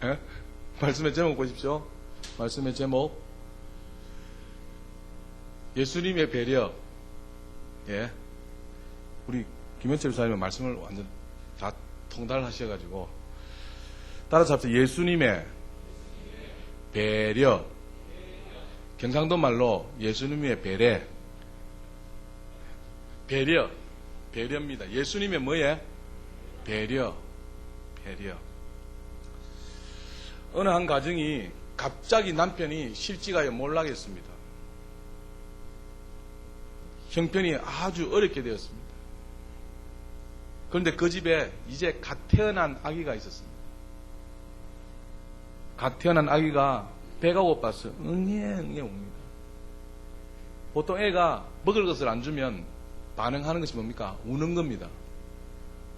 예? 말씀의 제목 보십시오. 말씀의 제목. 예수님의 배려. 예. 우리 김현철 사님은 말씀을 완전 다 통달하셔가지고 따라서 합시다. 예수님의 배려. 경상도 말로 예수님의 배려. 배려. 배려입니다. 예수님의 뭐예? 배려. 배려. 어느 한 가정이 갑자기 남편이 실직하여 몰락했습니다. 형편이 아주 어렵게 되었습니다. 그런데 그 집에 이제 갓 태어난 아기가 있었습니다. 갓 태어난 아기가 배가 고파서 응애 옵니다. 보통 애가 먹을 것을 안 주면 반응하는 것이 뭡니까? 우는 겁니다.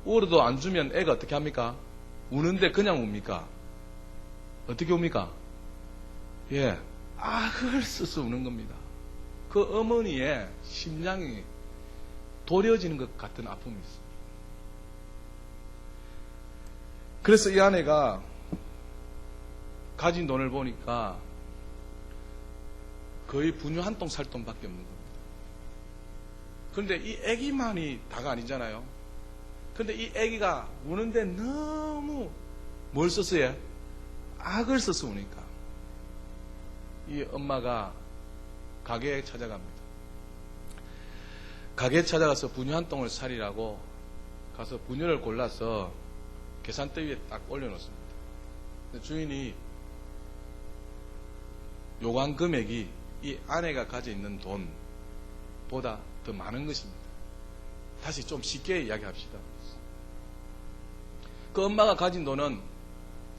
울어도 안 주면 애가 어떻게 합니까? 우는데 그냥 웁니까? 어떻게 웁니까? 예, 악을 써서 우는 겁니다. 그 어머니의 심장이 도려지는 것 같은 아픔이 있습니다. 그래서 이 아내가 가진 돈을 보니까 거의 분유 한 통 살 돈밖에 없는 겁니다. 그런데 이 아기만이 다가 아니잖아요. 그런데 이 아기가 우는데 너무 뭘 썼어요? 악을 써서 우니까 이 엄마가 가게에 찾아갑니다. 가게에 찾아가서 분유 한 통을 사리라고 가서 분유를 골라서 계산대 위에 딱 올려놓습니다. 주인이 요구한 금액이 이 아내가 가지고 있는 돈보다 더 많은 것입니다. 다시 좀 쉽게 이야기합시다. 그 엄마가 가진 돈은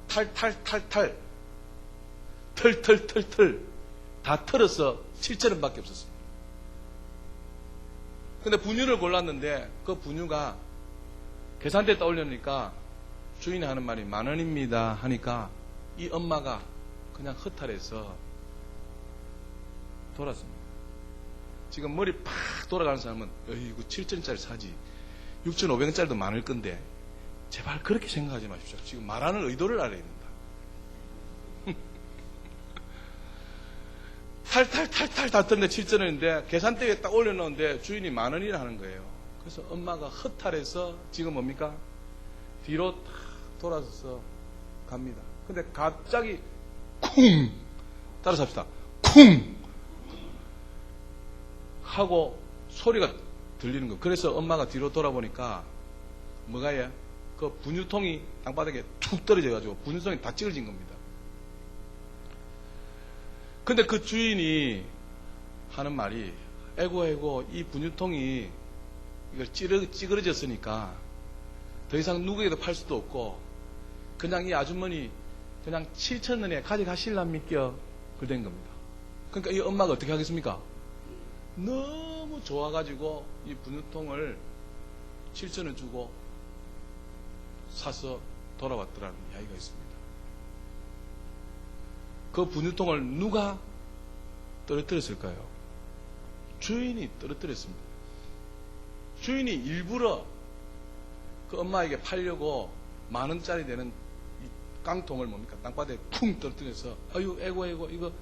털 다 털어서 7,000원밖에 없었습니다. 근데 분유를 골랐는데 그 분유가 계산대에 올려놓으니까 주인이 하는 말이 10,000원입니다 하니까 이 엄마가 그냥 허탈해서 돌았습니다. 지금 머리 팍 돌아가는 사람은 어이구 7,000원짜리 사지 6,500원짜리도 많을 건데 제발 그렇게 생각하지 마십시오. 지금 말하는 의도를 알아야 된다. 탈 다 떴는데 7,000원인데 계산대 위에 딱 올려놓은데 주인이 10,000원이라 하는 거예요. 그래서 엄마가 허탈해서 지금 뭡니까? 뒤로 탁 돌아서서 갑니다. 근데 갑자기 쿵! 따라서 합시다. 쿵! 하고 소리가 들리는 거. 그래서 엄마가 뒤로 돌아보니까 뭐가 예? 그 분유통이 땅바닥에 툭 떨어져가지고 분유통이 다 찌그러진 겁니다. 근데 그 주인이 하는 말이 에고 이 분유통이 이걸 찌그러졌으니까 더 이상 누구에게도 팔 수도 없고 그냥 이 아주머니 그냥 7,000원에 가져가실랍니까? 그런 겁니다. 그러니까 이 엄마가 어떻게 하겠습니까? 너무 좋아가지고 이 분유통을 7,000원 주고 사서 돌아왔더라는 이야기가 있습니다. 그 분유통을 누가 떨어뜨렸을까요? 주인이 떨어뜨렸습니다. 주인이 일부러 그 엄마에게 팔려고 10,000원짜리 되는 이 깡통을 뭡니까? 땅바닥에 쿵 떨어뜨려서 아유 에고 이거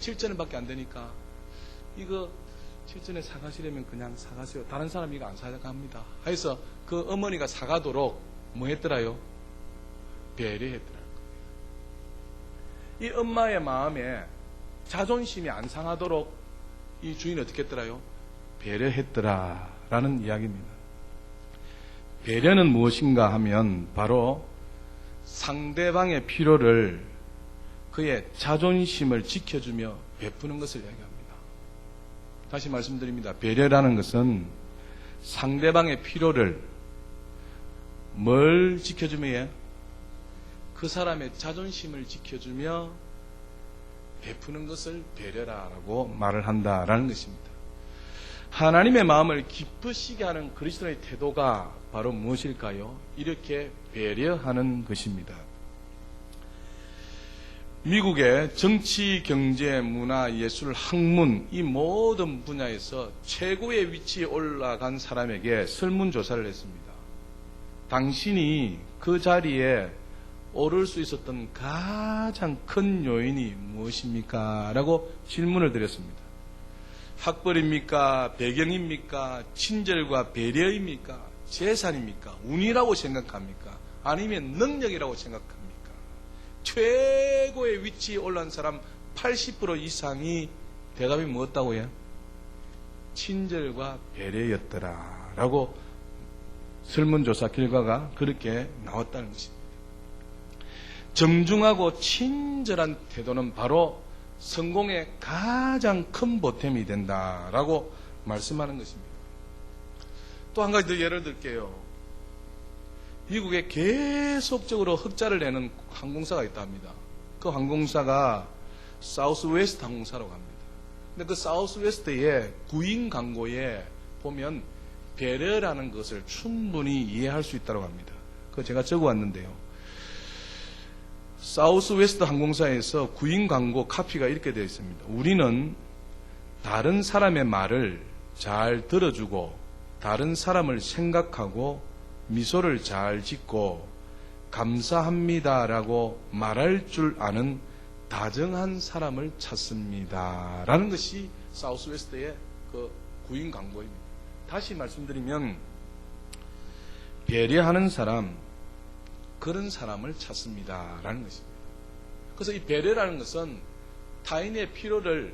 7,000원밖에 안 되니까 이거 7,000원에 사가시려면 그냥 사가세요. 다른 사람이 이거 안 사갑니다. 해서 그 어머니가 사가도록 뭐 했더라요? 배려했더라. 이 엄마의 마음에 자존심이 안 상하도록 이 주인이 어떻게 했더라요? 배려했더라라는 이야기입니다. 배려는 무엇인가 하면 바로 상대방의 필요를 그의 자존심을 지켜주며 베푸는 것을 이야기합니다. 다시 말씀드립니다. 배려라는 것은 상대방의 필요를 뭘 지켜주며 해? 그 사람의 자존심을 지켜주며 베푸는 것을 배려라라고 말을 한다라는 것입니다. 하나님의 마음을 기쁘시게 하는 그리스도의 태도가 바로 무엇일까요? 이렇게 배려하는 것입니다. 미국의 정치, 경제, 문화, 예술, 학문 이 모든 분야에서 최고의 위치에 올라간 사람에게 설문조사를 했습니다. 당신이 그 자리에 오를 수 있었던 가장 큰 요인이 무엇입니까? 라고 질문을 드렸습니다. 학벌입니까? 배경입니까? 친절과 배려입니까? 재산입니까? 운이라고 생각합니까? 아니면 능력이라고 생각합니까? 최고의 위치에 올라온 사람 80% 이상이 대답이 뭐였다고요? 친절과 배려였더라 라고 설문조사 결과가 그렇게 나왔다는 것입니다. 정중하고 친절한 태도는 바로 성공의 가장 큰 보탬이 된다라고 말씀하는 것입니다. 또 한 가지 더 예를 들게요. 미국에 계속적으로 흑자를 내는 항공사가 있다 합니다. 그 항공사가 사우스웨스트 항공사라고 합니다. 근데 그 사우스웨스트의 구인 광고에 보면 배려라는 것을 충분히 이해할 수 있다고 합니다. 그거 제가 적어왔는데요. 사우스웨스트 항공사에서 구인 광고 카피가 이렇게 되어 있습니다. 우리는 다른 사람의 말을 잘 들어주고 다른 사람을 생각하고 미소를 잘 짓고 감사합니다라고 말할 줄 아는 다정한 사람을 찾습니다. 라는 것이 사우스웨스트의 그 구인 광고입니다. 다시 말씀드리면 배려하는 사람, 그런 사람을 찾습니다. 라는 것입니다. 그래서 이 배려라는 것은 타인의 필요를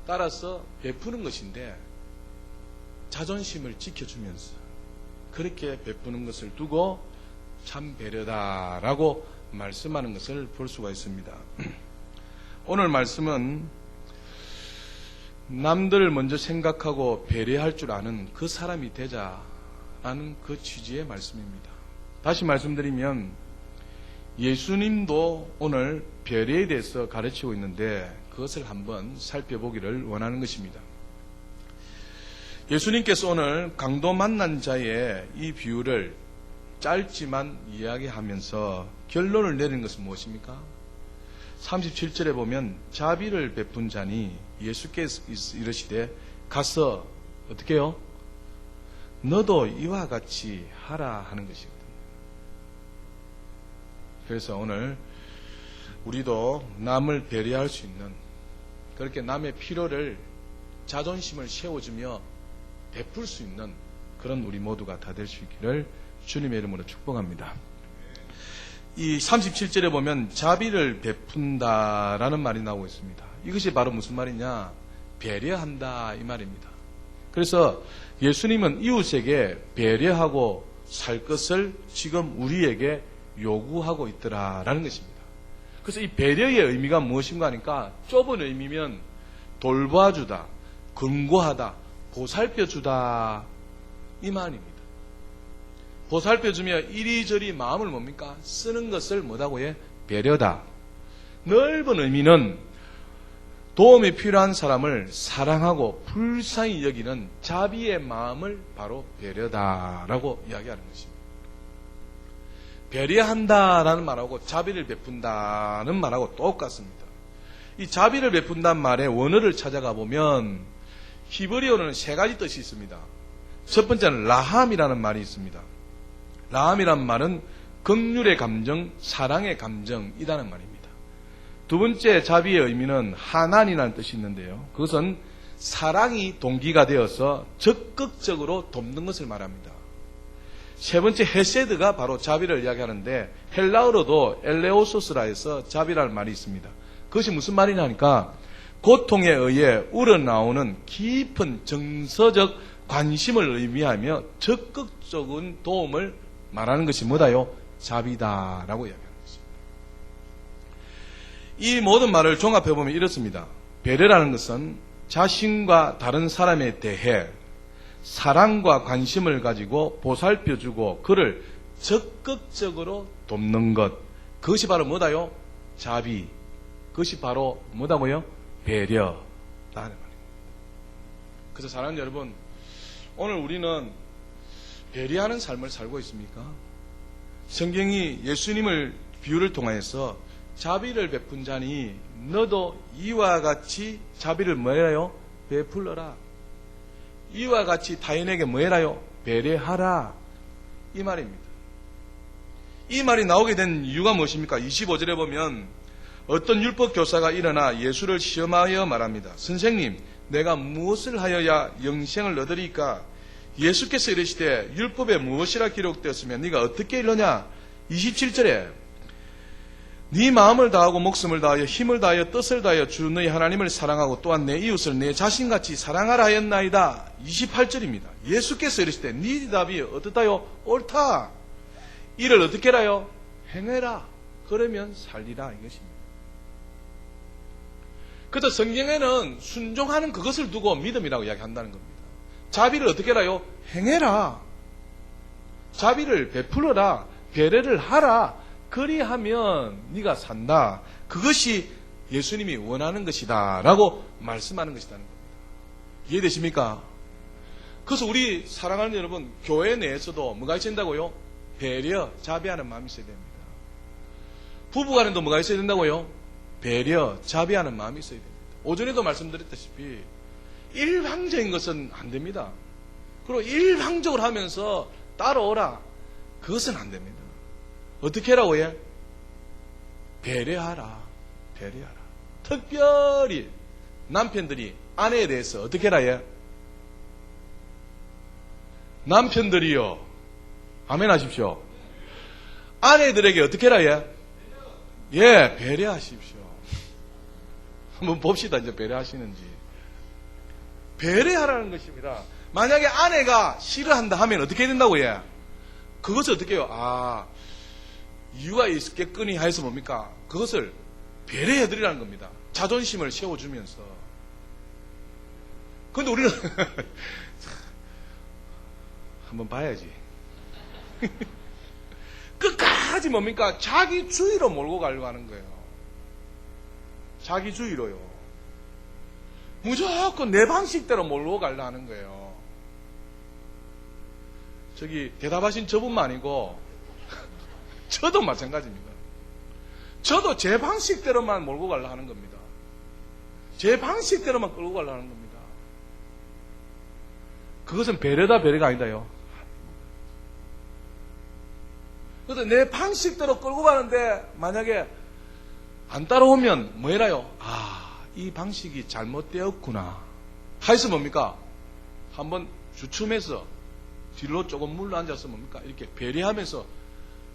따라서 베푸는 것인데 자존심을 지켜주면서 그렇게 베푸는 것을 두고 참 배려다라고 말씀하는 것을 볼 수가 있습니다. 오늘 말씀은 남들을 먼저 생각하고 배려할 줄 아는 그 사람이 되자라는 그 취지의 말씀입니다. 다시 말씀드리면 예수님도 오늘 배려에 대해서 가르치고 있는데 그것을 한번 살펴보기를 원하는 것입니다. 예수님께서 오늘 강도 만난 자의 이 비유를 짧지만 이야기하면서 결론을 내린 것은 무엇입니까? 37절에 보면 자비를 베푼 자니 예수께서 이르시되 가서 어떻게 해요? 너도 이와 같이 하라 하는 것이거든요. 그래서 오늘 우리도 남을 배려할 수 있는 그렇게 남의 필요를 자존심을 세워주며 베풀 수 있는 그런 우리 모두가 다 될 수 있기를 주님의 이름으로 축복합니다. 이 37절에 보면 자비를 베푼다라는 말이 나오고 있습니다. 이것이 바로 무슨 말이냐? 배려한다 이 말입니다. 그래서 예수님은 이웃에게 배려하고 살 것을 지금 우리에게 요구하고 있더라라는 것입니다. 그래서 이 배려의 의미가 무엇인가 하니까 좁은 의미면 돌봐주다, 근고하다, 보살펴주다 이 말입니다. 보살펴주며 이리저리 마음을 뭡니까? 쓰는 것을 뭐라고 해? 배려다. 넓은 의미는 도움이 필요한 사람을 사랑하고 불쌍히 여기는 자비의 마음을 바로 배려다라고 이야기하는 것입니다. 배려한다라는 말하고 자비를 베푼다는 말하고 똑같습니다. 이 자비를 베푼다는 말의 원어를 찾아가 보면 히브리어는 세 가지 뜻이 있습니다. 첫 번째는 라함이라는 말이 있습니다. 라함이란 말은 긍휼의 감정, 사랑의 감정이라는 말입니다. 두 번째 자비의 의미는 하난이라는 뜻이 있는데요. 그것은 사랑이 동기가 되어서 적극적으로 돕는 것을 말합니다. 세 번째 헤세드가 바로 자비를 이야기하는데 헬라어로도 엘레오소스라 해서 자비라는 말이 있습니다. 그것이 무슨 말이냐 하니까 고통에 의해 우러나오는 깊은 정서적 관심을 의미하며 적극적인 도움을 말하는 것이 뭐다요? 자비다라고 이야기하는 것입니다. 이 모든 말을 종합해보면 이렇습니다. 배려라는 것은 자신과 다른 사람에 대해 사랑과 관심을 가지고 보살펴주고 그를 적극적으로 돕는 것. 그것이 바로 뭐다요? 자비. 그것이 바로 뭐다고요? 배려라는 말입니다. 그래서 사랑하는 여러분, 오늘 우리는 배려하는 삶을 살고 있습니까? 성경이 예수님을 비유를 통해서 자비를 베푼 자니 너도 이와 같이 자비를 뭐해라요? 베풀러라. 이와 같이 타인에게 뭐해라요? 배려하라. 이 말입니다. 이 말이 나오게 된 이유가 무엇입니까? 25절에 보면 어떤 율법 교사가 일어나 예수를 시험하여 말합니다. 선생님, 내가 무엇을 하여야 영생을 얻으리까? 예수께서 이르시되 율법에 무엇이라 기록되었으면 네가 어떻게 이르냐? 27절에 네 마음을 다하고 목숨을 다하여 힘을 다하여 뜻을 다하여 주 너희 하나님을 사랑하고 또한 내 이웃을 내 자신같이 사랑하라 하였나이다. 28절입니다. 예수께서 이르시되 네 답이 어떻다요? 옳다. 이를 어떻게 하라요? 행해라. 그러면 살리라 이것입니다. 그래서 성경에는 순종하는 그것을 두고 믿음이라고 이야기한다는 겁니다. 자비를 어떻게 하라요? 행해라. 자비를 베풀어라. 배려를 하라. 그리하면 네가 산다. 그것이 예수님이 원하는 것이다 라고 말씀하는 것이라는 겁니다. 이해되십니까? 그래서 우리 사랑하는 여러분, 교회 내에서도 뭐가 있어야 된다고요? 배려, 자비하는 마음이 있어야 됩니다. 부부간에도 뭐가 있어야 된다고요? 배려, 자비하는 마음이 있어야 됩니다. 오전에도 말씀드렸다시피 일방적인 것은 안 됩니다. 그리고 일방적으로 하면서 따라오라. 그것은 안 됩니다. 어떻게 하라고 해? 배려하라. 배려하라. 특별히 남편들이 아내에 대해서 어떻게 하라 해? 남편들이요. 아멘 하십시오. 아내들에게 어떻게 하라 해? 예, 배려하십시오. 한번 봅시다. 이제 배려하시는지. 배려하라는 것입니다. 만약에 아내가 싫어한다 하면 어떻게 해야 된다고 해? 그것을 어떻게 해요? 이유가 있겠거니 하여서 뭡니까? 그것을 배려해드리라는 겁니다. 자존심을 세워주면서. 그런데 우리는 한번 봐야지. 끝까지 뭡니까? 자기주의로 몰고 가려고 하는 거예요. 자기주의로요. 무조건 내 방식대로 몰고 가려고 하는 거예요. 저기 대답하신 저분만 아니고 저도 마찬가지입니다. 저도 제 방식대로만 몰고 가려고 하는 겁니다. 제 방식대로만 끌고 가려고 하는 겁니다. 그것은 배려다 배려가 아니다요. 그래서 내 방식대로 끌고 가는데 만약에 안 따라오면 뭐 해라요? 이 방식이 잘못되었구나. 하여서 뭡니까? 한번 주춤해서 뒤로 조금 물러앉아서 뭡니까? 이렇게 배려하면서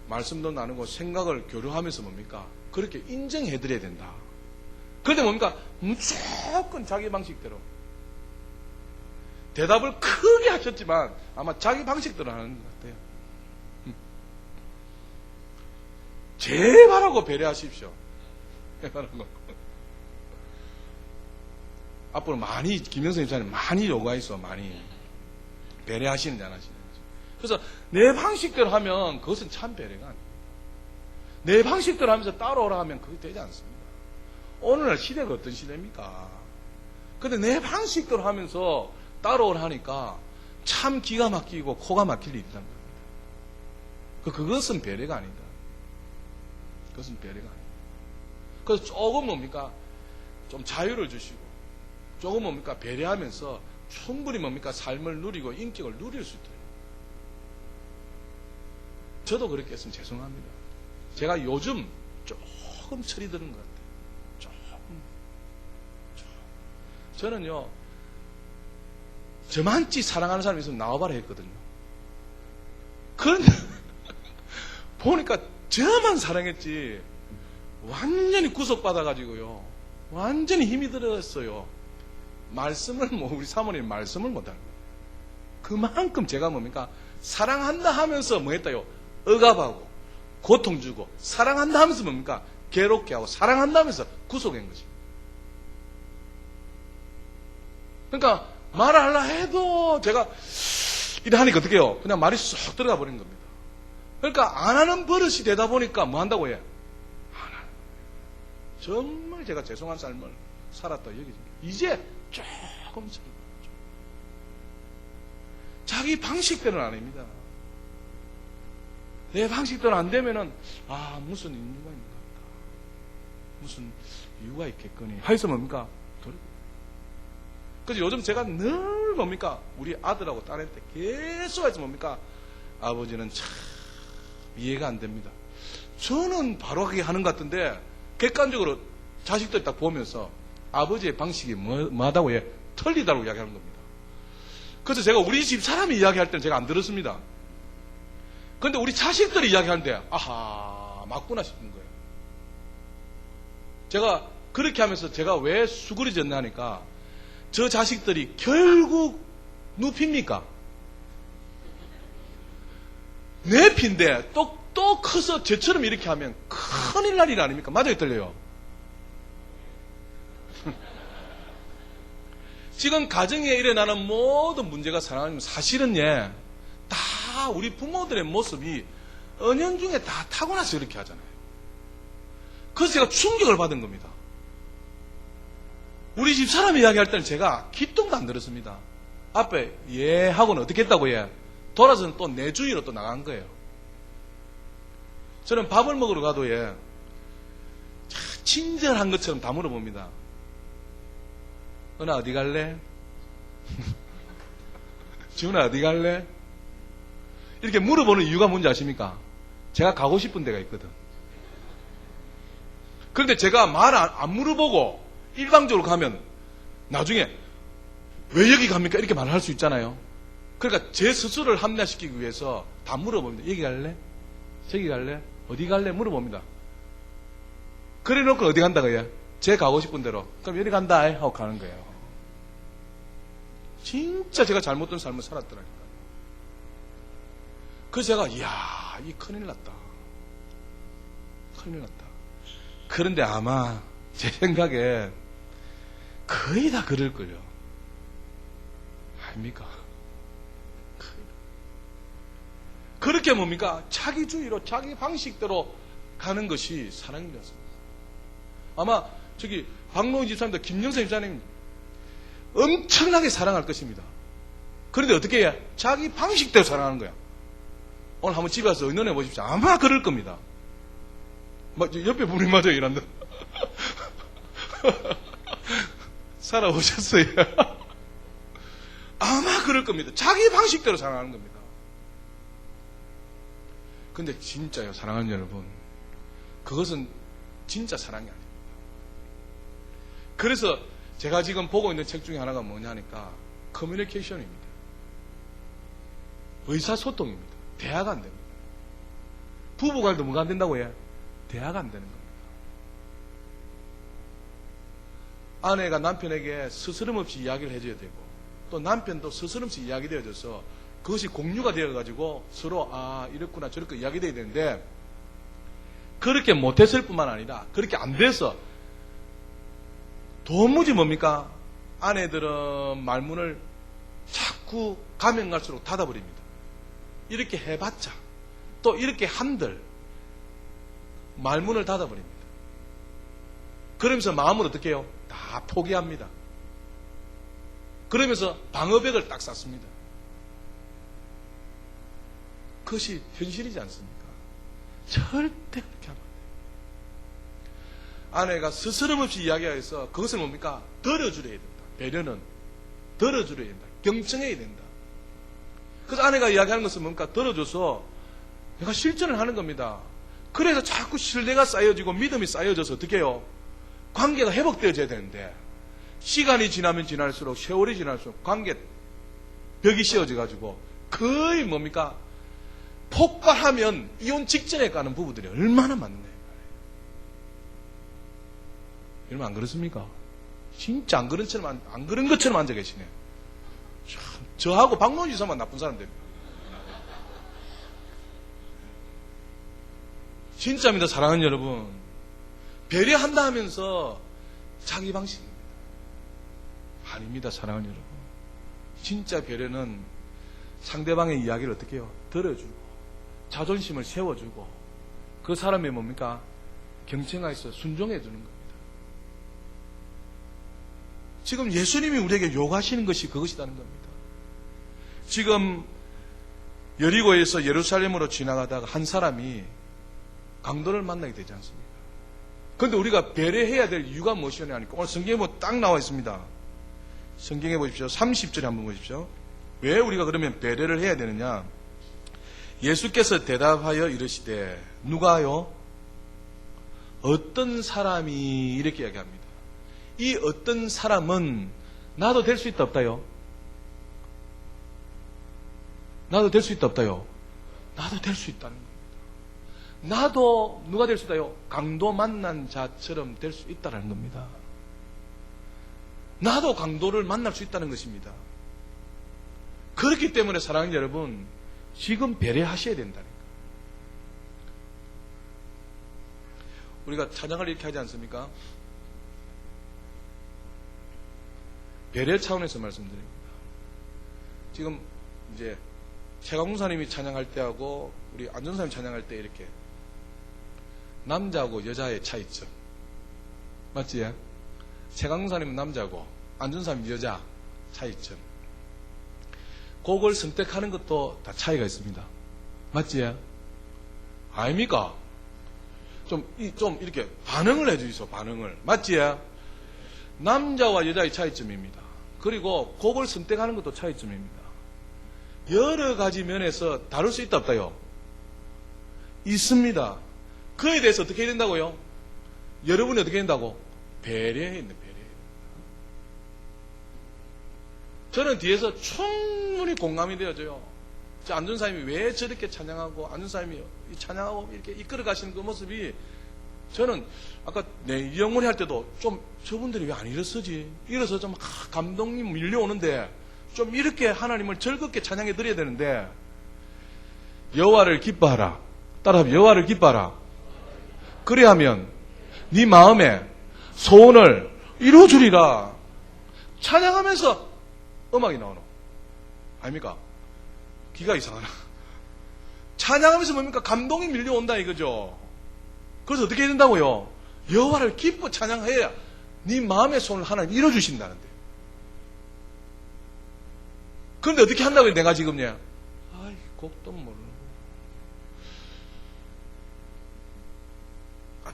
말씀도 나누고 생각을 교류하면서 뭡니까? 그렇게 인정해드려야 된다. 그런데 뭡니까? 무조건 자기 방식대로. 대답을 크게 하셨지만 아마 자기 방식대로 하는 것 같아요. 제발하고 배려하십시오. 제발하고. 앞으로 많이, 김영선 입사님 많이 요구가 있어, 많이. 배려하시는지 안 하시는지. 그래서 내 방식대로 하면 그것은 참 배려가 아닙니다. 내 방식대로 하면서 따라오라 하면 그게 되지 않습니다. 오늘날 시대가 어떤 시대입니까? 근데 내 방식대로 하면서 따라오라 하니까 참 기가 막히고 코가 막힐 일이란 겁니다. 그것은 배려가 아니다. 그것은 배려가 아니다. 그래서 조금 뭡니까? 좀 자유를 주시고, 조금 뭡니까? 배려하면서 충분히 뭡니까? 삶을 누리고 인격을 누릴 수 있도록. 저도 그렇게 했으면 죄송합니다. 제가 요즘 조금 철이 드는 것 같아요. 조금. 저는요, 저만치 사랑하는 사람이 있으면 나와봐라 했거든요. 그런데, 보니까 저만 사랑했지, 완전히 구속받아가지고요, 완전히 힘이 들었어요. 말씀을, 우리 사모님 말씀을 못하는 거예요. 그만큼 제가 뭡니까? 사랑한다 하면서 뭐 했다요? 억압하고, 고통 주고, 사랑한다 하면서 뭡니까? 괴롭게 하고, 사랑한다 하면서 구속한 거지. 그러니까, 말을 하려 해도 제가, 이래 하니까 어떻게 해요? 그냥 말이 쏙 들어가 버린 겁니다. 그러니까, 안 하는 버릇이 되다 보니까 뭐 한다고 해? 안 하는. 정말 제가 죄송한 삶을 살았다, 여기지. 이제 조금 살고. 자기 방식대로는 아닙니다. 내 방식대로 안 되면은, 무슨 이유가 있는가? 무슨 이유가 있겠거니? 하여서 뭡니까? 그래서 요즘 제가 늘 뭡니까? 우리 아들하고 딸한테 계속 해서 뭡니까? 아버지는 참 이해가 안 됩니다. 저는 바로 하게 하는 것 같은데 객관적으로 자식들 딱 보면서 아버지의 방식이 뭐하다고 틀리다고 이야기하는 겁니다. 그래서 제가 우리 집 사람이 이야기할 때는 제가 안 들었습니다. 그런데 우리 자식들이 이야기하는데 아하 맞구나 싶은 거예요. 제가 그렇게 하면서 제가 왜 수그러졌나 하니까 저 자식들이 결국 눕힙니까? 내 피인데 또 커서 저처럼 이렇게 하면 큰일 날 일 아닙니까? 맞아요, 틀려요? 지금 가정에 일어나는 모든 문제가 사랑하면 사실은 다 우리 부모들의 모습이 은연중에 다 타고나서 이렇게 하잖아요. 그래서 제가 충격을 받은 겁니다. 우리 집 사람 이야기할 때는 제가 기똥도 안 들었습니다. 앞에 하고는 어떻게 했다고 돌아서는 또 내 주위로 또 나간 거예요. 저는 밥을 먹으러 가도 친절한 것처럼 다 물어봅니다. 은하 어디 갈래? 지훈아 어디 갈래? 이렇게 물어보는 이유가 뭔지 아십니까? 제가 가고 싶은 데가 있거든. 그런데 제가 말 안 물어보고 일방적으로 가면 나중에 왜 여기 갑니까? 이렇게 말을 할 수 있잖아요. 그러니까 제 스스로를 합리화시키기 위해서 다 물어봅니다. 여기 갈래? 저기 갈래? 어디 갈래? 물어봅니다. 그래 놓고 어디 간다고 제 가고 싶은 대로. 그럼 여기 간다 하고 가는 거예요. 진짜 제가 잘못된 삶을 살았더라니까요. 그래서 제가 이야 이 큰일 났다. 큰일 났다. 그런데 아마 제 생각에 거의 다 그럴걸요. 아닙니까? 그렇게 뭡니까? 자기주의로 자기 방식대로 가는 것이 사랑이었습니다. 아마 저기 박노인 집사님도 김영선 집사님 엄청나게 사랑할 것입니다. 그런데 어떻게 해? 자기 방식대로 사랑하는 거야. 오늘 한번 집에 와서 의논해 보십시오. 아마 그럴 겁니다. 옆에 분이 맞아요, 이란다. 살아오셨어요. 아마 그럴 겁니다. 자기 방식대로 사랑하는 겁니다. 근데 진짜요, 사랑하는 여러분. 그것은 진짜 사랑이 아닙니다. 그래서 제가 지금 보고 있는 책 중에 하나가 뭐냐 하니까 커뮤니케이션입니다. 의사소통입니다. 대화가 안 됩니다. 부부간도 뭐가 안 된다고 대화가 안 되는 겁니다. 아내가 남편에게 스스럼 없이 이야기를 해줘야 되고 또 남편도 스스럼 없이 이야기되어져서 그것이 공유가 되어가지고 서로 이렇구나 저렇게 이야기돼야 되는데 그렇게 못했을 뿐만 아니라 그렇게 안 돼서 도무지 뭡니까? 아내들은 말문을 자꾸 가면 갈수록 닫아버립니다. 이렇게 해봤자 또 이렇게 한들 말문을 닫아버립니다. 그러면서 마음을 어떻게 해요? 다 포기합니다. 그러면서 방어벽을 딱 쌓습니다. 그것이 현실이지 않습니까? 절대 그렇게 하면 안 돼요. 아내가 스스럼 없이 이야기해서 그것을 뭡니까? 들어주려야 된다. 배려는 들어주려야 된다. 경청해야 된다. 그래서 아내가 이야기하는 것은 뭡니까? 들어줘서 내가 실천을 하는 겁니다. 그래서 자꾸 신뢰가 쌓여지고 믿음이 쌓여져서 어떻게 해요? 관계가 회복되어져야 되는데 시간이 지나면 지날수록 세월이 지날수록 관계 벽이 씌워져가지고 거의 뭡니까? 폭발하면 이혼 직전에 가는 부부들이 얼마나 많은가요? 여러분 안 그렇습니까? 진짜 안 그런 것처럼 앉아 계시네요. 저하고 박노인 지사만 나쁜 사람들입니다. 진짜입니다, 사랑하는 여러분. 배려한다 하면서 자기 방식입니다. 아닙니다, 사랑하는 여러분. 진짜 배려는 상대방의 이야기를 어떻게 해요? 들어주고 자존심을 세워주고 그 사람의 뭡니까? 경청하여서 순종해 주는 겁니다. 지금 예수님이 우리에게 요구하시는 것이 그것이라는 겁니다. 지금 여리고에서 예루살렘으로 지나가다가 한 사람이 강도를 만나게 되지 않습니까? 그런데 우리가 배려해야 될 이유가 무엇이냐 하니까 오늘 성경에 딱 나와 있습니다. 성경에 보십시오. 30절에 한번 보십시오. 왜 우리가 그러면 배려를 해야 되느냐? 예수께서 대답하여 이르시되 누가요? 어떤 사람이 이렇게 이야기합니다. 이 어떤 사람은 나도 될 수 있다 없다요? 나도 될 수 있다 없다요? 나도 될 수 있다는 겁니다. 나도 누가 될 수 있다요? 강도 만난 자처럼 될 수 있다는 겁니다. 나도 강도를 만날 수 있다는 것입니다. 그렇기 때문에 사랑하는 여러분, 지금 배려하셔야 된다니까. 우리가 찬양을 이렇게 하지 않습니까? 배려 차원에서 말씀드립니다. 지금 이제 최강웅사님이 찬양할 때하고 우리 안전사님 찬양할 때 이렇게 남자하고 여자의 차이점 맞지? 최강웅사님은 남자고 안전사님은 여자 차이점. 곡을 선택하는 것도 다 차이가 있습니다. 맞지? 아닙니까? 좀 이렇게 반응을 해주이소. 반응을. 맞지? 남자와 여자의 차이점입니다. 그리고 곡을 선택하는 것도 차이점입니다. 여러 가지 면에서 다룰 수 있다 없다요? 있습니다. 그에 대해서 어떻게 해야 된다고요? 여러분이 어떻게 된다고? 배려해야 된다. 배려해야 된다. 저는 뒤에서 충분히 공감이 되어져요. 안준사님이 왜 저렇게 찬양하고 안준사님이 찬양하고 이렇게 이끌어 가시는 그 모습이 저는 아까 이영문이 할 때도 좀 저분들이 왜 안 일어서지? 일어서 좀 감동이 밀려오는데 좀 이렇게 하나님을 즐겁게 찬양해 드려야 되는데 여호와를 기뻐하라. 따라하면 여호와를 기뻐하라. 그래야면 네 마음에 소원을 이루어주리라. 찬양하면서 음악이 나오노. 아닙니까? 귀가 이상하나? 찬양하면서 뭡니까? 감동이 밀려온다 이거죠. 그래서 어떻게 해야 된다고요? 여호와를 기뻐 찬양해야 네 마음의 소원을 하나님 이루어주신다는데. 그런데 어떻게 한다고요? 내가 지금요? 아이, 곡도 모르고.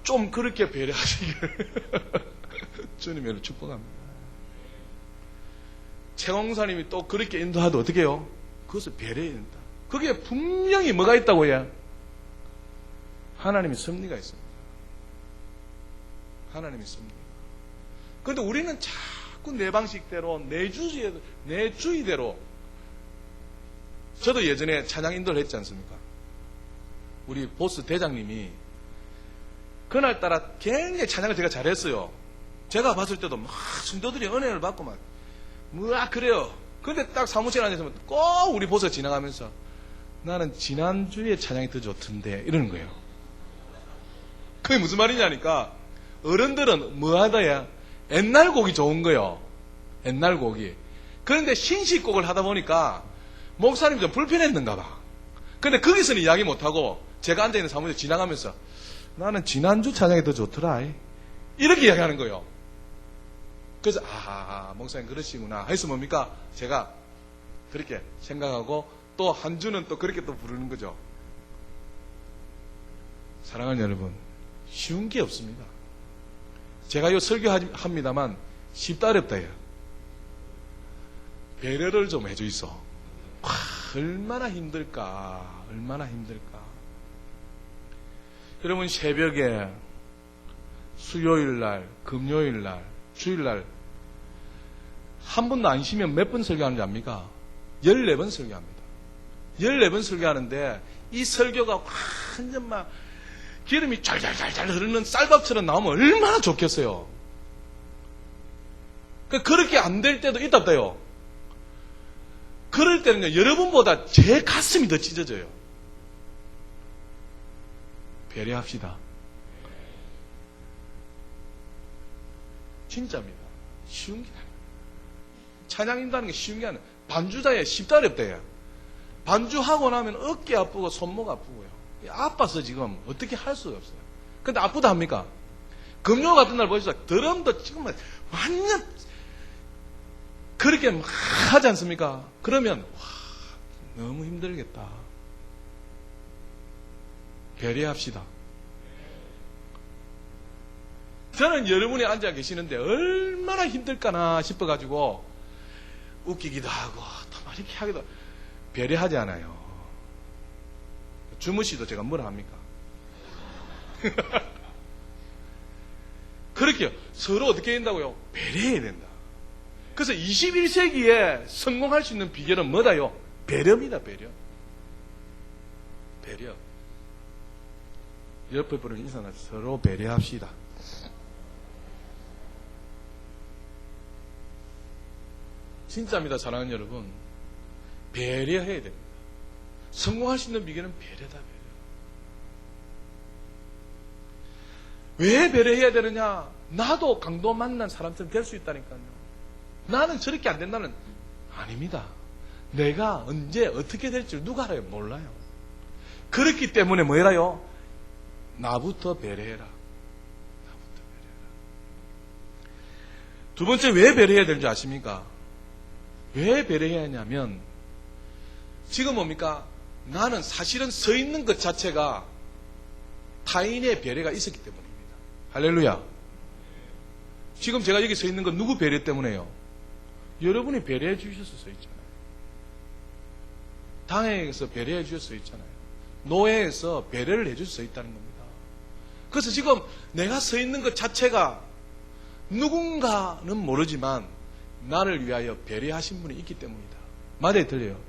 좀 그렇게 배려하시길 주님으로 축복합니다. 최강사님이 또 그렇게 인도하도 어떻게 해요? 그것을 배려해야 된다. 거기에 분명히 뭐가 있다고요? 하나님의 섭리가 있습니다. 하나님의 섭리. 그런데 우리는 자꾸 내 방식대로, 내 주의대로. 저도 예전에 찬양 인도를 했지 않습니까? 우리 보스 대장님이 그날따라 굉장히 찬양을 제가 잘했어요. 제가 봤을 때도 막 성도들이 은혜를 받고 막 그래요. 근데 딱 사무실 안에서 꼭 우리 보스가 지나가면서 나는 지난주에 찬양이 더 좋던데 이러는 거예요. 그게 무슨 말이냐니까 어른들은 뭐하다야? 옛날 곡이 좋은 거요. 옛날 곡이. 그런데 신식곡을 하다 보니까 목사님이 좀 불편했는가 봐. 근데 거기서는 이야기 못하고 제가 앉아있는 사무실 지나가면서 나는 지난주 찬양이 더 좋더라. 이렇게 이야기하는 거예요. 그래서 목사님 그러시구나 해서 뭡니까? 제가 그렇게 생각하고 또 한 주는 또 그렇게 또 부르는 거죠. 사랑하는 여러분, 쉬운 게 없습니다. 제가 이 설교합니다만 쉽다 어렵다 해요. 배려를 좀 해주이소. 얼마나 힘들까. 얼마나 힘들까. 여러분 새벽에 수요일날, 금요일날, 주일날 한 번도 안 쉬면 몇 번 설교하는지 압니까? 14번 설교합니다. 14번 설교하는데 이 설교가 완전 막 기름이 잘잘잘잘 흐르는 쌀밥처럼 나오면 얼마나 좋겠어요. 그렇게 안 될 때도 있다 없다요. 그럴 때는요, 여러분보다 제 가슴이 더 찢어져요. 배려합시다. 진짜입니다. 쉬운 게 아니에요. 찬양인다는 게 쉬운 게 아니에요. 반주자에 쉽다 어렵다. 반주하고 나면 어깨 아프고 손목 아프고요. 아파서 지금 어떻게 할 수가 없어요. 근데 아프다 합니까? 금요 같은 날 보시죠. 드럼도 지금 완전 그렇게 막 하지 않습니까? 그러면 너무 힘들겠다. 배려합시다. 저는 여러분이 앉아 계시는데 얼마나 힘들까나 싶어가지고 웃기기도 하고 또 막 이렇게 하기도 배려하지 않아요. 주무시도 제가 뭐라 합니까? 어떻게 해요? 서로 어떻게 해야 된다고요? 배려해야 된다. 그래서 21세기에 성공할 수 있는 비결은 뭐다요? 배려입니다. 배려. 배려. 옆에 분을 인사나 서로 배려합시다. 진짜입니다. 사랑하는 여러분. 배려해야 됩니다. 성공할 수 있는 비결은 배려다. 배려. 왜 배려해야 되느냐? 나도 강도 만난 사람처럼 될 수 있다니까요. 나는 저렇게 안 된다는 아닙니다. 내가 언제 어떻게 될지 누가 알아요? 몰라요. 그렇기 때문에 뭐해라요? 나부터 배려해라. 나부터 배려해라. 두 번째 왜 배려해야 되는지 아십니까? 왜 배려해야 하냐면 지금 뭡니까? 나는 사실은 서 있는 것 자체가 타인의 배려가 있었기 때문입니다. 할렐루야. 지금 제가 여기 서 있는 건 누구 배려 때문에요? 여러분이 배려해 주셔서 서 있잖아요. 당회에서 배려해 주셔서 서 있잖아요. 노예에서 배려를 해 주셔서 서 있다는 겁니다. 그래서 지금 내가 서 있는 것 자체가 누군가는 모르지만 나를 위하여 배려하신 분이 있기 때문이다. 말이 들려요.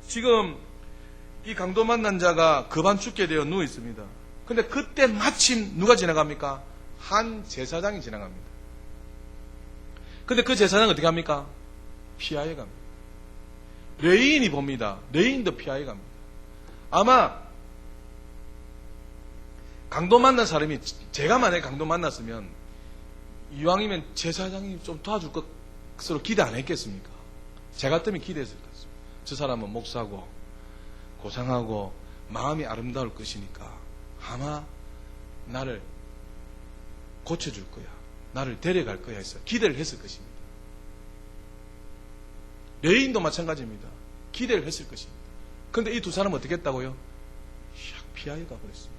지금 이 강도 만난 자가 급한 죽게 되어 누워 있습니다. 근데 그때 마침 누가 지나갑니까? 한 제사장이 지나갑니다. 근데 그 제사장은 어떻게 합니까? 피하여 갑니다. 레인이 봅니다. 레인도 피하여 갑니다. 아마 강도 만난 사람이 제가 만약에 강도 만났으면 이왕이면 제사장이 좀 도와줄 것으로 기대 안 했겠습니까? 제가 때문에 기대했을 것입니다. 저 사람은 목사고 고상하고 마음이 아름다울 것이니까 아마 나를 고쳐줄 거야. 나를 데려갈 거야 해서 기대를 했을 것입니다. 레인도 마찬가지입니다. 기대를 했을 것입니다. 그런데 이 두 사람은 어떻게 했다고요? 샥 피하여 가버렸습니다.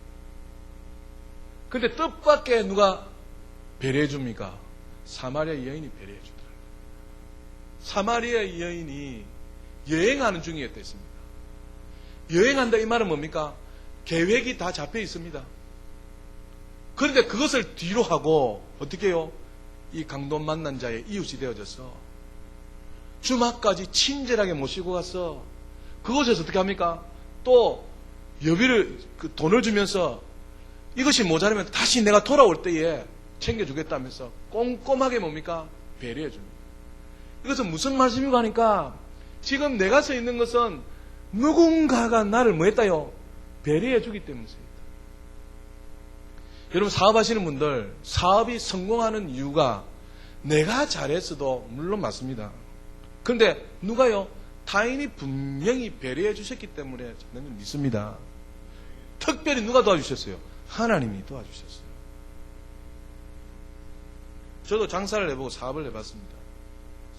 근데 뜻밖의 누가 배려해 줍니까? 사마리아 여인이 배려해 주더라고요. 사마리아 여인이 여행하는 중이었다 했습니다. 여행한다 이 말은 뭡니까? 계획이 다 잡혀 있습니다. 그런데 그것을 뒤로 하고 어떻게 해요? 이 강도 만난 자의 이웃이 되어져서 주막까지 친절하게 모시고 가서 그곳에서 어떻게 합니까? 또 여비를 돈을 주면서 이것이 모자라면 다시 내가 돌아올 때에 챙겨주겠다면서 꼼꼼하게 뭡니까? 배려해 줍니다. 이것은 무슨 말씀인가 하니까 지금 내가 서 있는 것은 누군가가 나를 뭐 했다요? 배려해 주기 때문에 서 있다. 여러분 사업하시는 분들 사업이 성공하는 이유가 내가 잘했어도 물론 맞습니다. 그런데 누가요? 타인이 분명히 배려해 주셨기 때문에 저는 믿습니다. 특별히 누가 도와주셨어요? 하나님이 도와주셨어요. 저도 장사를 해보고 사업을 해봤습니다.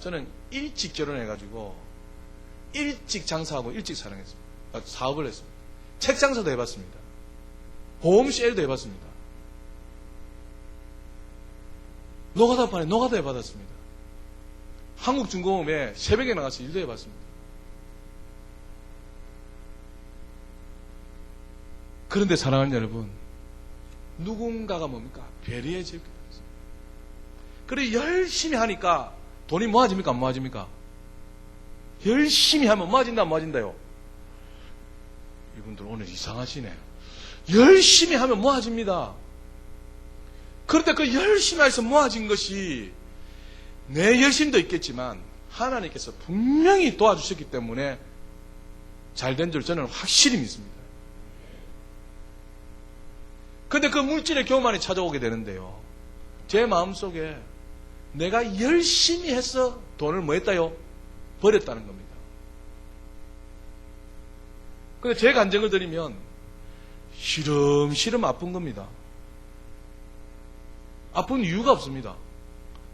저는 일찍 결혼해가지고 일찍 장사하고 일찍 사랑했습니다. 사업을 했습니다. 책 장사도 해봤습니다. 보험 세일도 해봤습니다. 노가다판에 노가다 해받았습니다. 한국중공업에 새벽에 나가서 일도 해봤습니다. 그런데 사랑하는 여러분, 누군가가 뭡니까? 배려해 주기 때문에. 그래 열심히 하니까 돈이 모아집니까? 안 모아집니까? 열심히 하면 모아진다 안 모아진다요? 이분들 오늘 이상하시네. 열심히 하면 모아집니다. 그런데 그 열심히 해서 모아진 것이 내 열심도 있겠지만 하나님께서 분명히 도와주셨기 때문에 잘된 줄 저는 확실히 믿습니다. 그런데 그 물질의 교만이 찾아오게 되는데요. 제 마음속에 내가 열심히 해서 돈을 뭐 했다요? 버렸다는 겁니다. 그런데 제 간증을 드리면 시름시름 아픈 겁니다. 아픈 이유가 없습니다.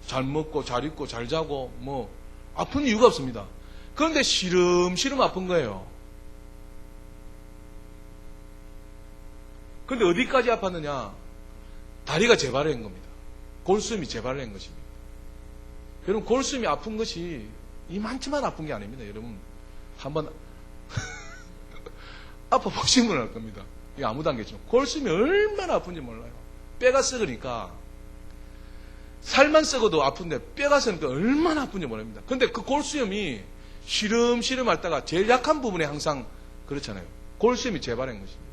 잘 먹고 잘 입고 잘 자고 뭐 아픈 이유가 없습니다. 그런데 시름시름 아픈 거예요. 그런데 어디까지 아팠느냐? 다리가 재발한 겁니다. 골수염이 재발한 것입니다. 여러분 골수염이 아픈 것이 이만치만 아픈 게 아닙니다. 여러분 한번 아파 보시면 알 겁니다. 이게 아무도 안 계시죠. 골수염이 얼마나 아픈지 몰라요. 뼈가 썩으니까 살만 썩어도 아픈데 뼈가 썩으니까 얼마나 아픈지 모릅니다. 근데 그 골수염이 시름시름 앓다가 제일 약한 부분에 항상 그렇잖아요. 골수염이 재발한 것입니다.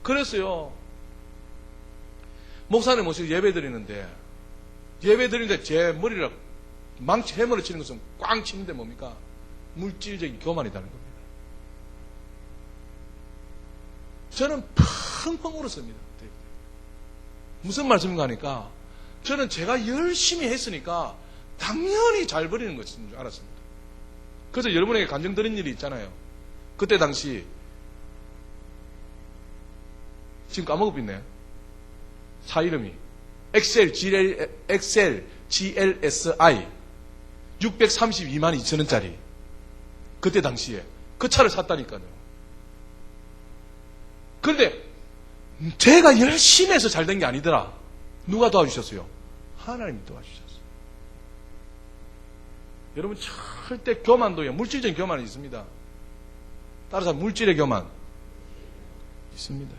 그래서요, 목사님 모시고 예배 드리는데 제 머리를 망치 해머리 치는 것은 꽝 치는데 뭡니까? 물질적인 교만이라는 겁니다. 저는 펑펑 울었습니다. 무슨 말씀인가 하니까 저는 제가 열심히 했으니까 당연히 잘 버리는 것인 줄 알았습니다. 그래서 여러분에게 감정드린 일이 있잖아요. 그때 당시 지금 까먹고 있네. 차 이름이 엑셀 GLSI 632만 2천원짜리 그때 당시에 그 차를 샀다니까요. 그런데 제가 열심히 해서 잘 된 게 아니더라. 누가 도와주셨어요? 하나님이 도와주셨어요. 여러분 절대 교만도요, 물질적인 교만이 있습니다. 따라서 물질의 교만 있습니다.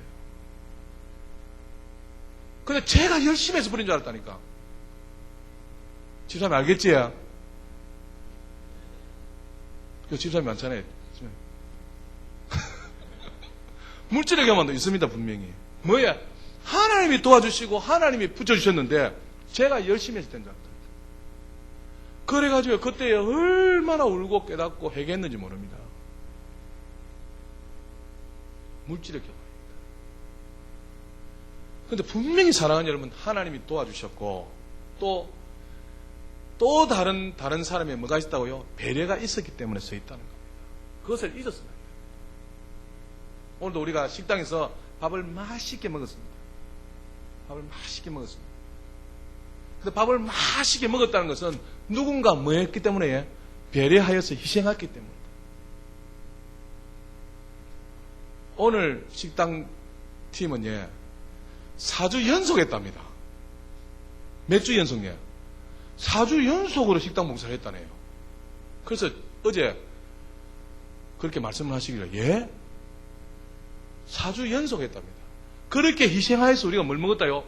근데 제가 열심히 해서 버린 줄 알았다니까. 집사님 알겠지? 그 집사님 많잖아요. 물질의 교만도 있습니다, 분명히. 뭐야? 하나님이 도와주시고 하나님이 붙여주셨는데 제가 열심히 해서 된 줄 알았다. 그래가지고 그때 얼마나 울고 깨닫고 회개했는지 모릅니다. 물질의 교만입니다. 근데 분명히 사랑하는 여러분, 하나님이 도와주셨고 또 다른 사람이 뭐가 있다고요? 배려가 있었기 때문에 서 있다는 겁니다. 그것을 잊었습니다. 오늘도 우리가 식당에서 밥을 맛있게 먹었습니다. 근데 밥을 맛있게 먹었다는 것은 누군가 뭐 했기 때문에? 배려하여서 희생했기 때문입니다. 오늘 식당 팀은 4주 연속했답니다. 몇 주 연속이에요? 4주 연속으로 식당 봉사를 했다네요. 그래서 어제 그렇게 말씀을 하시길래 4주 연속했답니다. 그렇게 희생하여서 우리가 뭘 먹었다요?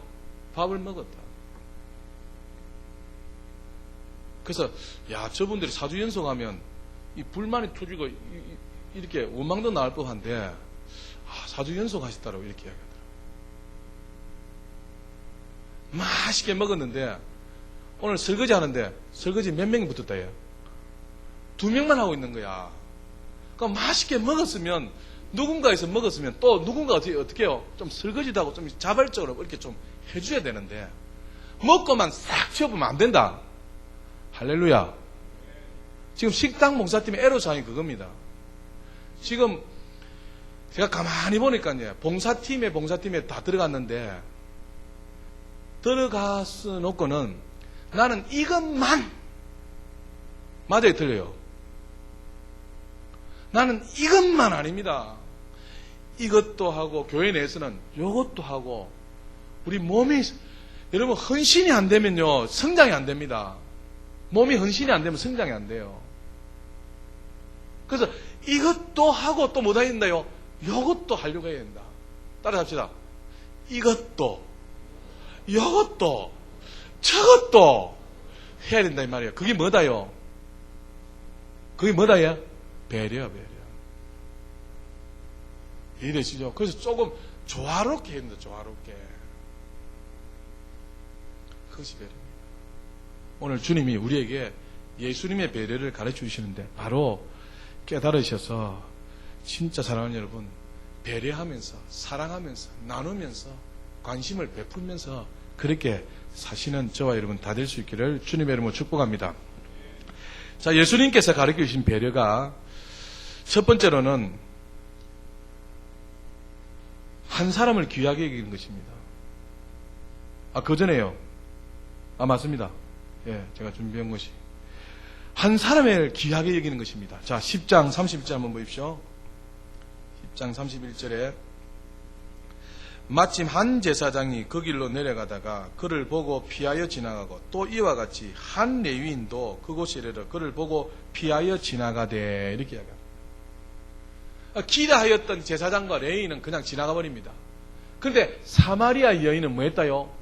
밥을 먹었다. 그래서 저분들이 4주 연속하면 이 불만이 터지고 이렇게 원망도 나올 법한데 4주 연속 하셨다고 이렇게 이야기하더라고요. 맛있게 먹었는데 오늘 설거지 하는데 설거지 몇 명이 붙었다 해요? 2명만 하고 있는 거야. 그러니까 맛있게 먹었으면 누군가에서 먹었으면 또 누군가 어떻게 해요? 좀 설거지도 하고 좀 자발적으로 이렇게 좀 해줘야 되는데 먹고만 싹 치워보면 안 된다. 할렐루야. 지금 식당 봉사팀의 애로사항이 그겁니다. 지금 제가 가만히 보니까 봉사팀에 다 들어갔는데 들어가서 놓고는 나는 이것만 맞아요, 틀려요? 나는 이것만 아닙니다. 이것도 하고 교회 내에서는 이것도 하고 우리 몸이 여러분 헌신이 안 되면요 성장이 안 됩니다. 몸이 헌신이 안 되면 성장이 안 돼요. 그래서 이것도 하고 또 뭐 해야 된다요? 이것도 하려고 해야 된다. 따라 합시다. 이것도 이것도 저것도 해야 된다 이 말이에요. 그게 뭐다요? 그게 뭐다요? 배려. 이해되시죠? 그래서 조금 조화롭게 해야 된다. 조화롭게. 그것이 배려입니다. 오늘 주님이 우리에게 예수님의 배려를 가르쳐 주시는데 바로 깨달으셔서 진짜 사랑하는 여러분 배려하면서 사랑하면서 나누면서 관심을 베풀면서 그렇게 사시는 저와 여러분 다 될 수 있기를 주님의 이름으로 축복합니다. 자, 예수님께서 가르쳐 주신 배려가 첫 번째로는 한 사람을 귀하게 여기는 것입니다. 그 전에요. 맞습니다. 제가 준비한 것이 한 사람을 귀하게 여기는 것입니다. 자, 10장 31절 한번 보십시오. 10장 31절에 마침 한 제사장이 그 길로 내려가다가 그를 보고 피하여 지나가고 또 이와 같이 한 레위인도 그곳에 이르러 그를 보고 피하여 지나가되 이렇게 이야기합니다. 기다하였던 제사장과 레위인은 그냥 지나가 버립니다. 그런데 사마리아 여인은 뭐 했다요?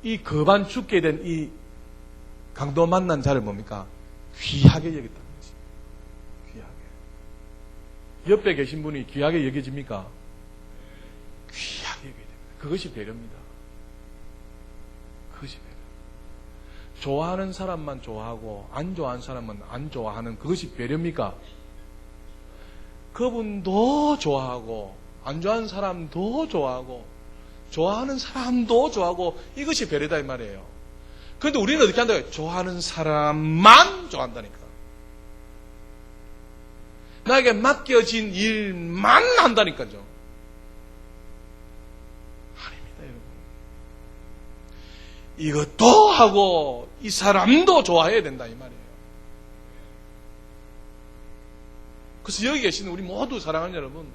이 거반 죽게 된 이 강도 만난 자를 뭡니까? 귀하게 여겼다는 거지. 귀하게. 옆에 계신 분이 귀하게 여겨집니까? 귀하게 여겨야 됩니다. 그것이 배려입니다. 그것이 배려. 좋아하는 사람만 좋아하고 안 좋아하는 사람은 안 좋아하는 그것이 배려입니까? 그분도 좋아하고 안 좋아하는 사람도 좋아하고 좋아하는 사람도 좋아하고 이것이 배려다 이 말이에요. 그런데 우리는 어떻게 한다고요? 좋아하는 사람만 좋아한다니까. 나에게 맡겨진 일만 한다니까요. 아닙니다, 여러분. 이것도 하고 이 사람도 좋아해야 된다 이 말이에요. 그래서 여기 계시는 우리 모두 사랑하는 여러분,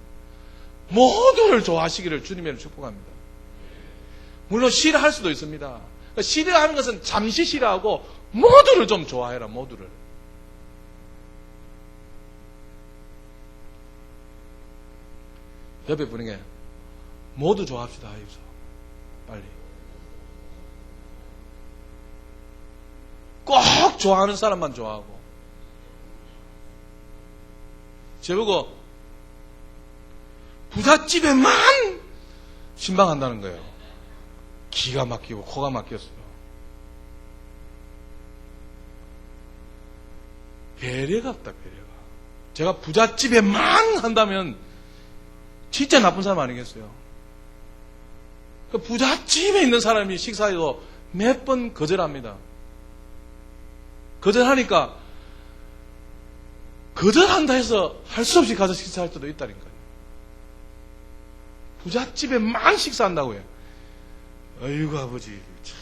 모두를 좋아하시기를 주님의 축복합니다. 물론 싫어할 수도 있습니다. 그러니까 싫어하는 것은 잠시 싫어하고 모두를 좀 좋아해라. 모두를. 옆에 분에게 모두 좋아합시다. 여기서 빨리. 꼭 좋아하는 사람만 좋아하고. 저보고 부잣집에만 신방한다는 거예요. 기가 막히고 코가 막혔어요. 배려가 없다, 배려가. 제가 부잣집에만 한다면 진짜 나쁜 사람 아니겠어요? 그 부잣집에 있는 사람이 식사에도 몇 번 거절합니다. 거절하니까 거절한다 해서 할 수 없이 가서 식사할 때도 있다니까요. 부잣집에만 식사한다고요. 어이구 아버지 참.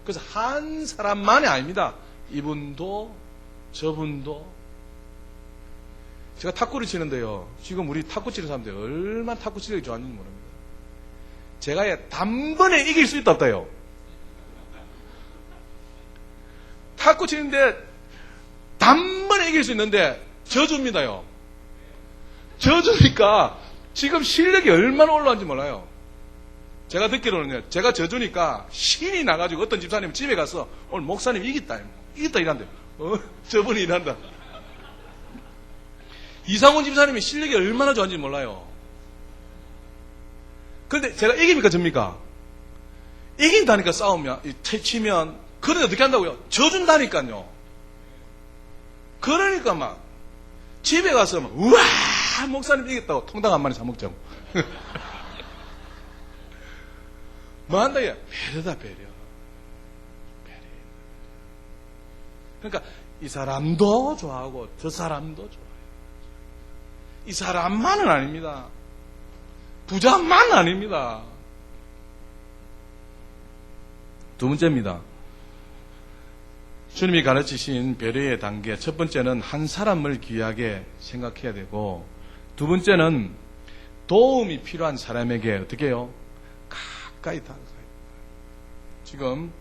그래서 한 사람만이 아닙니다. 이분도 저분도. 제가 탁구를 치는데요, 지금 우리 탁구 치는 사람들 얼마나 탁구 실력이 좋았는지 모릅니다. 제가 단번에 이길 수 있다 없다요. 탁구 치는데 단번에 이길 수 있는데 져줍니다요. 져주니까 지금 실력이 얼마나 올라왔는지 몰라요. 제가 듣기로는요, 제가 져주니까 신이 나가지고 어떤 집사님 집에 가서 오늘 목사님 이겼다 이란대요. 저분이 이란다. 이상훈 집사님이 실력이 얼마나 좋은지 몰라요. 그런데 제가 이깁니까 접니까? 이긴다니까. 싸우면 치면. 그런데 어떻게 한다고요? 져준다니까요. 그러니까 막 집에 가서 막 우와 목사님 이겼다고 통닭 한 마리 사 먹자고. 뭐 한다 이게 배려다 배려. 그러니까 이 사람도 좋아하고 저 사람도 좋아해요. 이 사람만은 아닙니다. 부자만 아닙니다. 두 번째입니다. 주님이 가르치신 배려의 단계, 첫 번째는 한 사람을 귀하게 생각해야 되고, 두 번째는 도움이 필요한 사람에게 어떻게 해요? 가까이 다가가요. 지금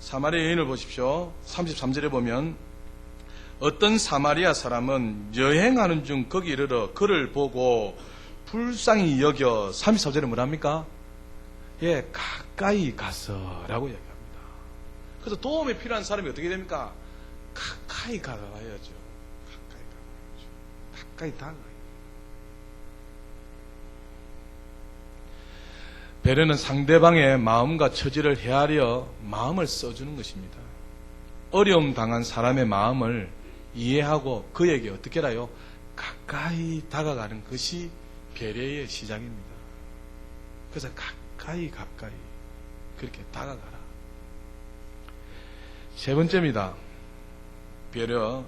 사마리아 여인을 보십시오. 33절에 보면 어떤 사마리아 사람은 여행하는 중 거기 이르러 그를 보고 불쌍히 여겨. 34절에 뭐랍니까? 예, 가까이 가서라고 얘기합니다. 그래서 도움이 필요한 사람이 어떻게 됩니까? 가까이 가봐야죠. 가까이 다가가요. 배려는 상대방의 마음과 처지를 헤아려 마음을 써주는 것입니다. 어려움 당한 사람의 마음을 이해하고 그에게 어떻게 해라요? 가까이 다가가는 것이 배려의 시작입니다. 그래서 가까이 그렇게 다가가라. 세 번째입니다. 배려.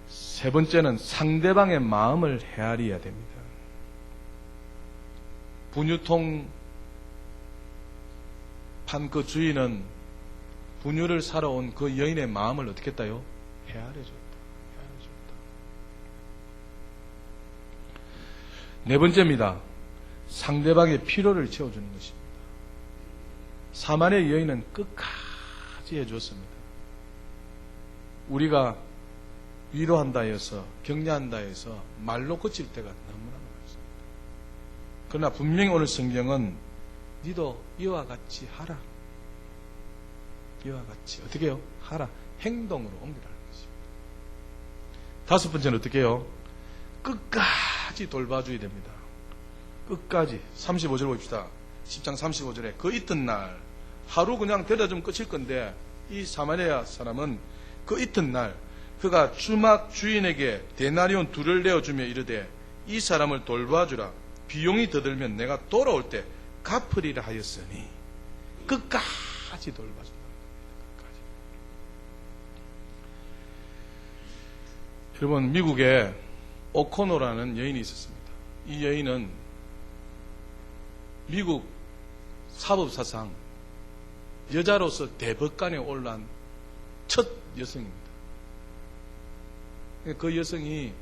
세 번째는 상대방의 마음을 헤아려야 됩니다. 분유통 판 그 주인은 분유를 사러 온 그 여인의 마음을 어떻게 했다요? 헤아려줬다. 네 번째입니다. 상대방의 필요를 채워주는 것입니다. 사마리아 여인은 끝까지 해줬습니다. 우리가 위로한다 해서, 격려한다 해서 말로 그칠 때가 너무나 많습니다. 그러나 분명히 오늘 성경은 니도 이와 같이 하라. 이와 같이 어떻게 해요? 하라. 행동으로 옮기라는 것입니다. 다섯 번째는 어떻게 해요? 끝까지 돌봐줘야 됩니다. 끝까지. 35절 봅시다. 10장 35절에 그 이튿날 하루 그냥 데려다 주면 끝일 건데 이 사마리아 사람은 그 이튿날 그가 주막 주인에게 데나리온 2를 내어주며 이르되 이 사람을 돌봐주라. 비용이 더 들면 내가 돌아올 때 갚으리라 하였으니 끝까지 돌봐준다. 끝까지. 여러분, 미국에 오코노라는 여인이 있었습니다. 이 여인은 미국 사법사상 여자로서 대법관에 올라온 첫 여성입니다. 그 여성이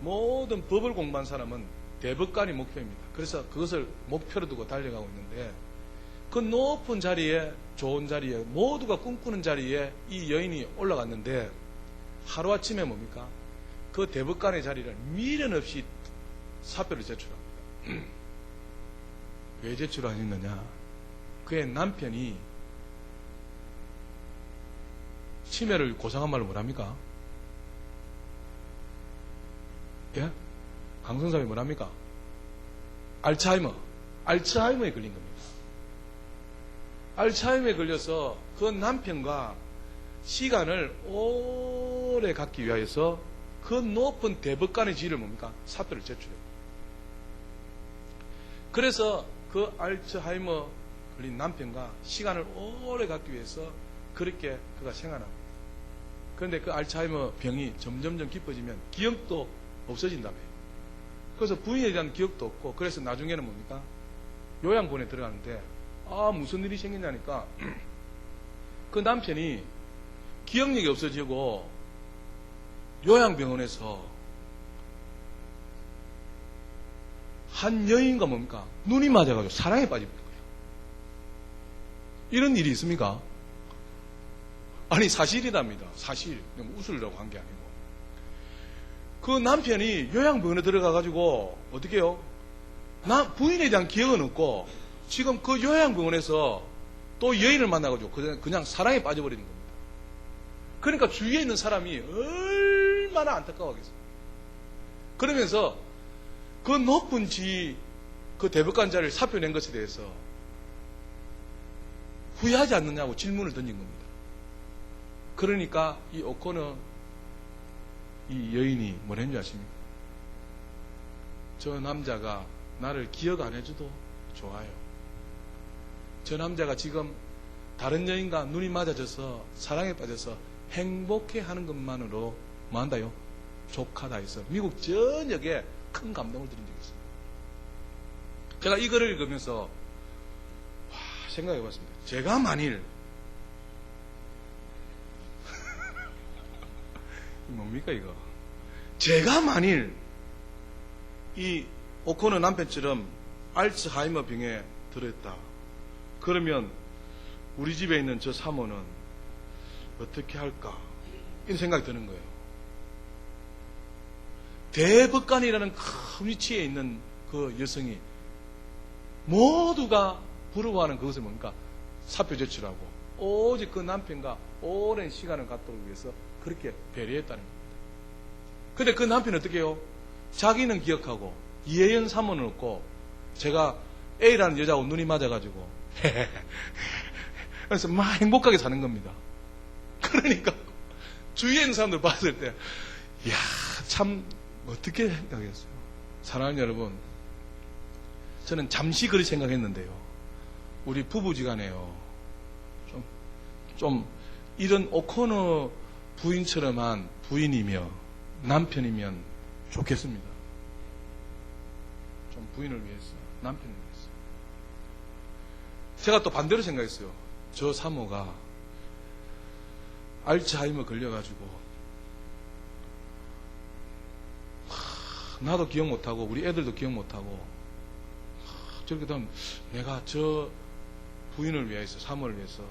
모든 법을 공부한 사람은 대법관이 목표입니다. 그래서 그것을 목표로 두고 달려가고 있는데 그 높은 자리에, 좋은 자리에, 모두가 꿈꾸는 자리에 이 여인이 올라갔는데 하루아침에 뭡니까? 그 대법관의 자리를 미련 없이 사표를 제출합니다. 왜 제출하셨느냐? 그의 남편이 치매를 고상한 말로 뭐랍니까? 예? 강성삼이 뭐랍니까? 알츠하이머에 걸린 겁니다. 알츠하이머에 걸려서 그 남편과 시간을 오래 갖기 위하여서 그 높은 대법관의 지위를 뭡니까? 사표를 제출해요. 그래서 그 알츠하이머 걸린 남편과 시간을 오래 갖기 위해서 그렇게 그가 생활합니다. 그런데 그 알츠하이머 병이 점점점 깊어지면 기억도 없어진다며요. 그래서 부인에 대한 기억도 없고, 그래서 나중에는 뭡니까? 요양본에 들어가는데, 무슨 일이 생겼냐니까, 그 남편이 기억력이 없어지고, 요양병원에서 한 여인과 뭡니까? 눈이 맞아가지고 사랑에 빠져버린 거예요. 이런 일이 있습니까? 아니, 사실이랍니다. 사실. 웃으려고 한 게 아니고. 그 남편이 요양병원에 들어가가지고, 어떻게 해요? 부인에 대한 기억은 없고, 지금 그 요양병원에서 또 여인을 만나가지고 그냥 사랑에 빠져버리는 겁니다. 그러니까 주위에 있는 사람이 얼마나 안타까워하겠어요. 그러면서 그 높은 그 대법관 자리를 사표 낸 것에 대해서 후회하지 않느냐고 질문을 던진 겁니다. 그러니까 이 오코너 이 여인이 뭐라 했는지 아십니까? 저 남자가 나를 기억 안 해줘도 좋아요. 저 남자가 지금 다른 여인과 눈이 맞아져서 사랑에 빠져서 행복해 하는 것만으로 뭐 한다요? 족하다 해서 미국 전역에 큰 감동을 드린 적이 있습니다. 제가 이 글을 읽으면서 생각해 봤습니다. 제가 만일 뭡니까 이거? 제가 만일 이 오코너 남편처럼 알츠하이머 병에 들었다. 그러면 우리 집에 있는 저 사모는 어떻게 할까? 이런 생각이 드는 거예요. 대법관이라는 큰 위치에 있는 그 여성이 모두가 부러워하는 그것을 뭡니까? 사표 제출하고 오직 그 남편과 오랜 시간을 갖도록 위해서 그렇게 배려했다는 겁니다. 근데 그 남편은 어떻게 해요? 자기는 기억하고 이혜연 사모는 없고 제가 A라는 여자하고 눈이 맞아가지고 그래서 막 행복하게 사는 겁니다. 그러니까 주위에 있는 사람들 봤을 때 이야 참 어떻게 생각했어요? 사랑하는 여러분, 저는 잠시 그렇게 생각했는데요. 우리 부부지간에요. 좀 이런 오코너 부인처럼한 부인이며 남편이면 좋겠습니다. 좀 부인을 위해서, 남편을 위해서. 제가 또 반대로 생각했어요. 저 사모가 알츠하이머 걸려가지고 나도 기억 못하고 우리 애들도 기억 못하고 저렇게 되면 내가 저 부인을 위해서, 사모를 위해서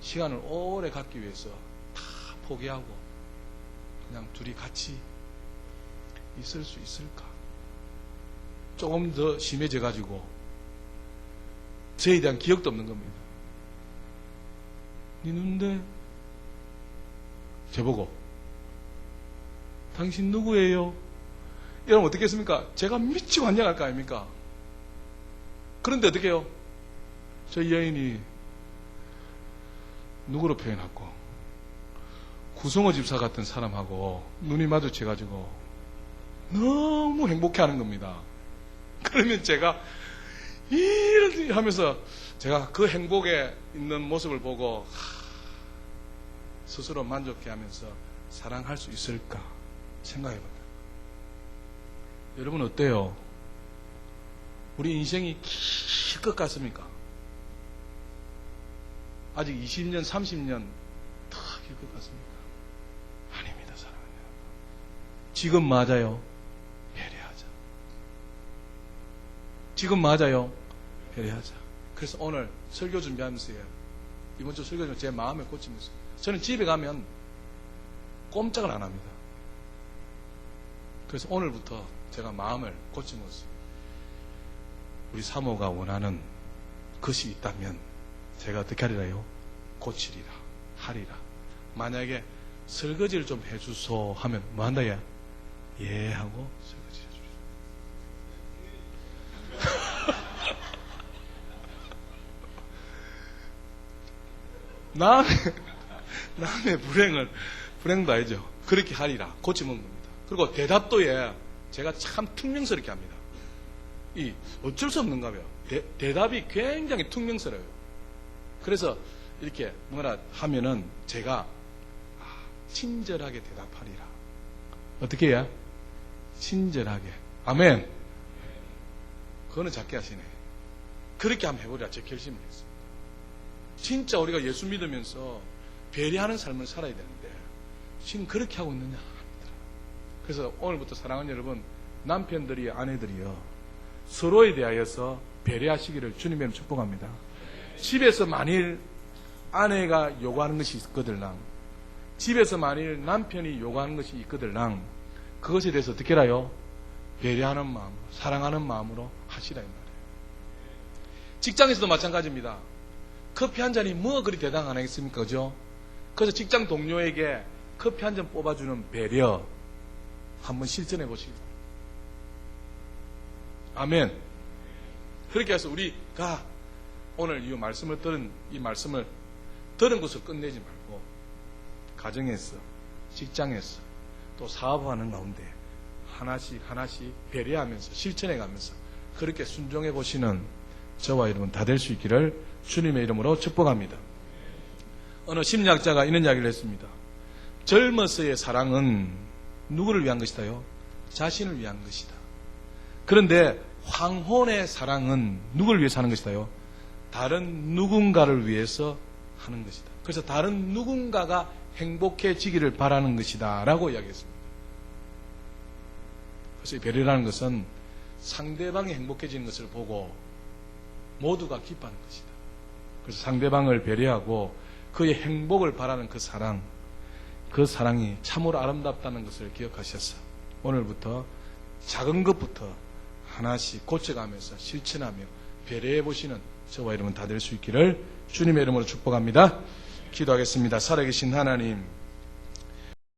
시간을 오래 갖기 위해서 다 포기하고 그냥 둘이 같이 있을 수 있을까? 조금 더 심해져 가지고 저에 대한 기억도 없는 겁니다. 니 누군데? 저보고 당신 누구예요? 이러면 어떻겠습니까? 제가 미치고 환장할 거 아닙니까? 그런데 어떻게 해요? 저 여인이 누구로 표현하고 구성호 집사 같은 사람하고 눈이 마주쳐가지고 너무 행복해하는 겁니다. 그러면 제가 이렇게 하면서 제가 그 행복에 있는 모습을 보고 스스로 만족해하면서 사랑할 수 있을까 생각해봅니다. 여러분 어때요? 우리 인생이 길 것 같습니까? 아직 20년, 30년 더 길 것 같습니까? 아닙니다, 사랑하는 여러분. 지금 맞아요. 배려하자. 지금 맞아요. 배려하자. 그래서 오늘 설교 준비하면서요. 이번 주 설교 준비 제 마음에 꽂히고 있어요. 저는 집에 가면 꼼짝을 안 합니다. 그래서 오늘부터 제가 마음을 고침으로써 우리 사모가 원하는 것이 있다면 제가 어떻게 하리라요? 고치리라, 하리라. 만약에 설거지를 좀 해주소 하면 뭐 한다 야? 예 하고 설거지 해주시오. 남의 불행도 아니죠. 그렇게 하리라. 고치면 겁니다. 그리고 대답도 제가 참 퉁명스럽게 합니다. 어쩔 수 없는가 봐요. 대답이 굉장히 퉁명스러워요. 그래서 이렇게 뭐라 하면은 제가 친절하게 대답하리라. 어떻게 해야? 친절하게. 아멘. 그거는 작게 하시네. 그렇게 한번 해보리라. 제 결심을 했습니다. 진짜 우리가 예수 믿으면서 배려하는 삶을 살아야 되는데 지금 그렇게 하고 있느냐 합니다. 그래서 오늘부터 사랑하는 여러분, 남편들이 아내들이요 서로에 대하여서 배려하시기를 주님의 축복합니다. 집에서 만일 아내가 요구하는 것이 있거들랑, 집에서 만일 남편이 요구하는 것이 있거들랑, 그것에 대해서 어떻게 해라요? 배려하는 마음으로, 사랑하는 마음으로 하시라 이 말이에요. 직장에서도 마찬가지입니다. 커피 한 잔이 뭐 그리 대단 안 하겠습니까? 그죠? 그래서 직장 동료에게 커피 한 잔 뽑아주는 배려 한번 실천해 보시기 바랍니다. 아멘. 그렇게 해서 우리가 오늘 이 말씀을 들은 것을 끝내지 말고 가정에서, 직장에서, 또 사업하는 가운데 하나씩 배려하면서 실천해 가면서 그렇게 순종해 보시는 저와 여러분 다 될 수 있기를 주님의 이름으로 축복합니다. 어느 심리학자가 이런 이야기를 했습니다. 젊어서의 사랑은 누구를 위한 것이다요? 자신을 위한 것이다. 그런데 황혼의 사랑은 누구를 위해서 하는 것이다요? 다른 누군가를 위해서 하는 것이다. 그래서 다른 누군가가 행복해지기를 바라는 것이다 라고 이야기했습니다. 그래서 이 배려라는 것은 상대방이 행복해지는 것을 보고 모두가 기뻐하는 것이다. 그래서 상대방을 배려하고 그의 행복을 바라는 그 사랑이 참으로 아름답다는 것을 기억하셔서 오늘부터 작은 것부터 하나씩 고쳐가면서 실천하며 배려해 보시는 저와 여러분 다 될 수 있기를 주님의 이름으로 축복합니다. 기도하겠습니다. 살아계신 하나님,